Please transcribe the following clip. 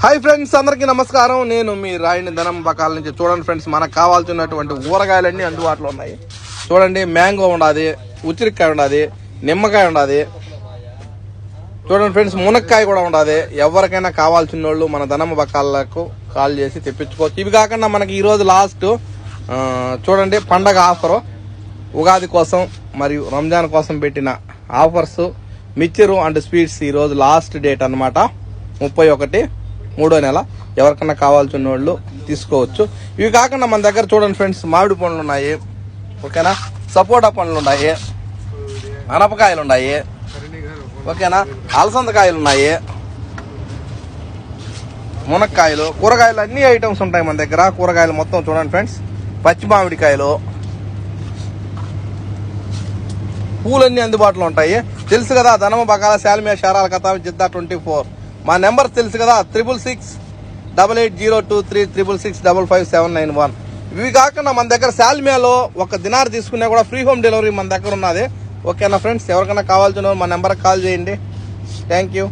Hi friends, అందరికీ నమస్కారం. నేను మీ రాయిని ధనం బకాల నుంచి. చూడండి ఫ్రెండ్స్, మనకు కావాల్సినటువంటి ఊరగాయలన్నీ అందుబాటులో ఉన్నాయి. చూడండి, మ్యాంగో ఉండాది, ఉసిరికాయ ఉండాది, నిమ్మకాయ ఉండాది. చూడండి ఫ్రెండ్స్, మునక్కాయ కూడా ఉండాది. ఎవరికైనా కావాల్సిన వాళ్ళు మన ధనం బకాలకు కాల్ చేసి తెప్పించుకోవచ్చు. ఇవి కాకుండా మనకి ఈరోజు లాస్ట్ చూడండి పండగ ఆఫరు, ఉగాది కోసం మరియు రంజాన్ కోసం పెట్టిన ఆఫర్స్, మిక్చరు అండ్ స్వీట్స్ ఈరోజు లాస్ట్ డేట్ అన్నమాట. 31/3 నెల. ఎవరికన్నా కావాల్సిన వాళ్ళు తీసుకోవచ్చు. ఇవి కాకుండా మన దగ్గర చూడండి ఫ్రెండ్స్, మామిడి పండ్లు ఉన్నాయి, ఓకేనా, సపోటా పండ్లు ఉన్నాయి, అనపకాయలు ఉన్నాయి, ఓకేనా, అలసందకాయలు ఉన్నాయి, మునక్కాయలు, కూరగాయలు అన్ని ఐటమ్స్ ఉంటాయి మన దగ్గర. కూరగాయలు మొత్తం చూడండి ఫ్రెండ్స్, పచ్చి మామిడికాయలు, పూలన్నీ అందుబాటులో ఉంటాయి. తెలుసు కదా, ధనమ బకాల శాల్మియా షారాల కథ జిద్దా 24. మా నెంబర్ తెలుసు కదా, 66880366655791. ఇవి కాకుండా మన దగ్గర శాల్మియాలో ఒక దినార్ తీసుకున్నా కూడా ఫ్రీ హోమ్ డెలివరీ మన దగ్గర ఉన్నది. ఓకేనా ఫ్రెండ్స్, ఎవరికైనా కావాల్సిన మా నెంబర్కి కాల్ చేయండి. Thank you.